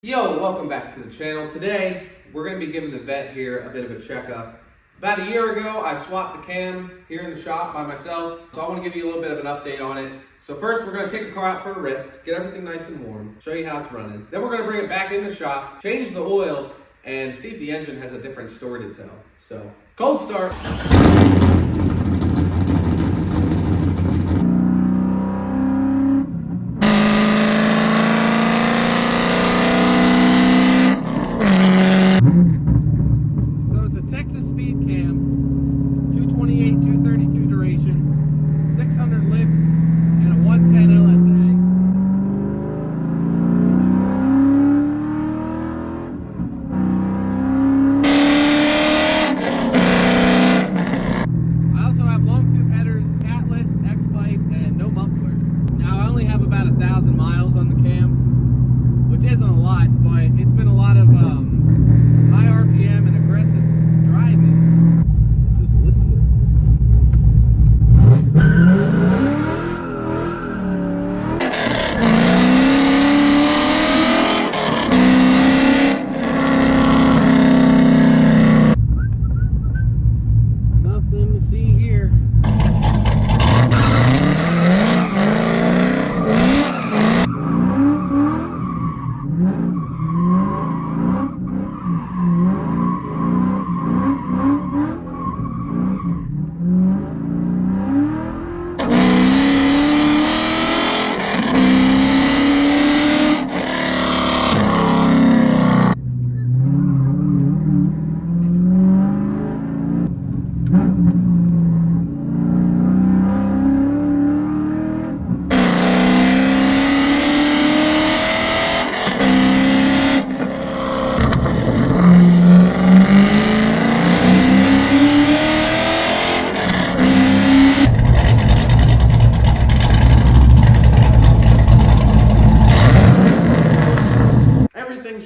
Yo, welcome back to the channel. Today, we're going to be giving the vet here a bit of a checkup. About a year ago, I swapped the cam here in the shop by myself, so I want to give you a little bit of an update on it. So first, we're going to take the car out for a rip, get everything nice and warm, show you how it's running. Then we're going to bring it back in the shop, change the oil, and see if the engine has a different story to tell. So, cold start.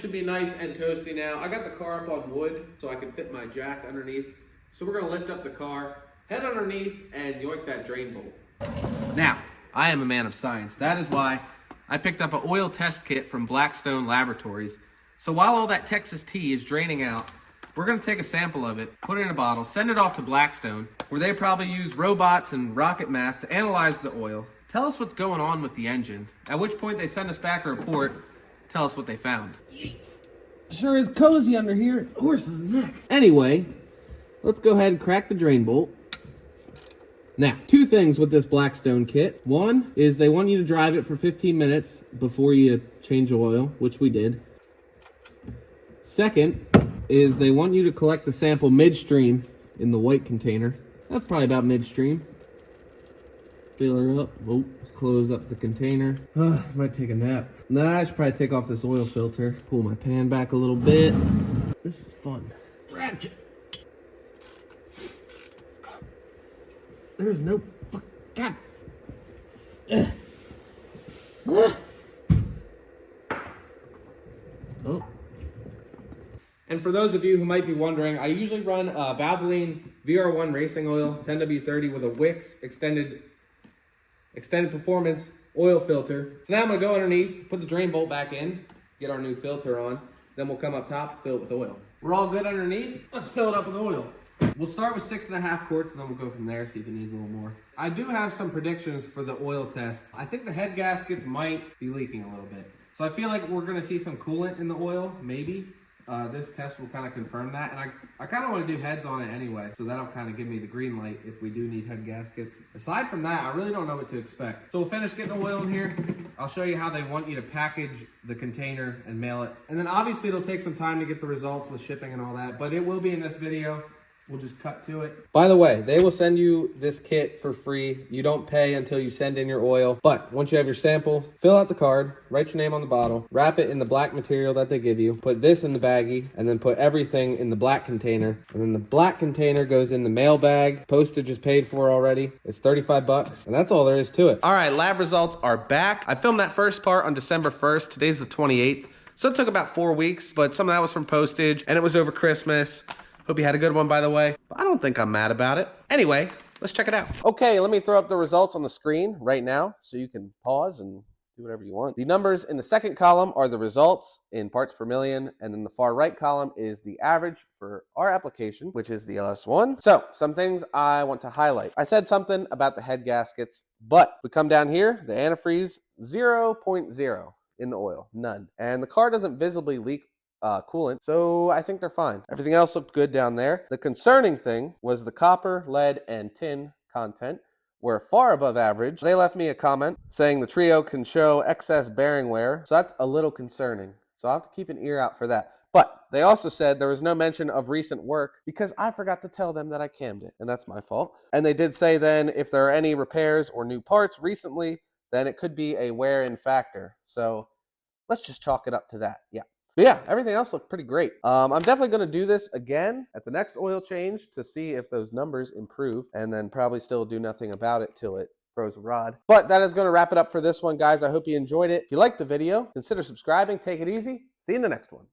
Should be nice and toasty now. I got the car up on wood so I can fit my jack underneath. So we're gonna lift up the car, head underneath, and yoink that drain bolt. Now, I am a man of science. That is why I picked up an oil test kit from Blackstone Laboratories. So while all that Texas tea is draining out, we're gonna take a sample of it, put it in a bottle, send it off to Blackstone, where they probably use robots and rocket math to analyze the oil, tell us what's going on with the engine, at which point they send us back a report, tell us what they found. Sure is cozy under here. Horse's neck. Anyway, let's go ahead and crack the drain bolt. Now, two things with this Blackstone kit. One is they want you to drive it for 15 minutes before you change the oil, which we did. Second is they want you to collect the sample midstream in the white container. That's probably about midstream. Fill her up. Oh, close up the container. Might take a nap. Nah, I should probably take off this oil filter. Pull my pan back a little bit. This is fun. Ratchet. There's no fuck. God. Oh. And for those of you who might be wondering, I usually run Valvoline VR1 racing oil, 10W30 with a Wix extended performance oil filter. So now I'm gonna go underneath, put the drain bolt back in, get our new filter on, then we'll come up top, fill it with oil. We're all good underneath. Let's fill it up with oil. We'll start with 6.5 quarts and then we'll go from there, see if it needs a little more. I do have some predictions for the oil test. I think the head gaskets might be leaking a little bit. So I feel like we're gonna see some coolant in the oil, maybe. This test will kind of confirm that, and I kind of want to do heads on it anyway, so that'll kind of give me the green light if we do need head gaskets. Aside from that, I really don't know what to expect. So we'll finish getting the oil in here. I'll show you how they want you to package the container and mail it. And then obviously it'll take some time to get the results with shipping and all that, but it will be in this video. We'll just cut to it. By the way, they will send you this kit for free. You don't pay until you send in your oil. But once you have your sample, fill out the card, write your name on the bottle, wrap it in the black material that they give you, put this in the baggie, and then put everything in the black container. And then the black container goes in the mail bag. Postage is paid for already. It's 35 bucks, and that's all there is to it. All right, lab results are back. I filmed that first part on December 1st. Today's the 28th. So it took about 4 weeks, but some of that was from postage, and it was over Christmas. Hope you had a good one, by the way. But I don't think I'm mad about it. Anyway, let's check it out. Okay, let me throw up the results on the screen right now so you can pause and do whatever you want. The numbers in the second column are the results in parts per million, and then the far right column is the average for our application, which is the LS1. So some things I want to highlight. I said something about the head gaskets, but if we come down here, the antifreeze 0.0 in the oil, none. And the car doesn't visibly leak coolant, so I think they're fine. Everything else looked good down there. The concerning thing was the copper, lead, and tin content were far above average. They left me a comment saying the Trio can show excess bearing wear, so that's a little concerning. So I'll have to keep an ear out for that. But they also said there was no mention of recent work because I forgot to tell them that I cammed it, and that's my fault. And they did say then if there are any repairs or new parts recently, then it could be a wear-in factor. So let's just chalk it up to that. Yeah. But yeah, everything else looked pretty great. I'm definitely going to do this again at the next oil change to see if those numbers improve, and then probably still do nothing about it till it throws a rod. But that is going to wrap it up for this one, guys. I hope you enjoyed it. If you liked the video, consider subscribing. Take it easy. See you in the next one.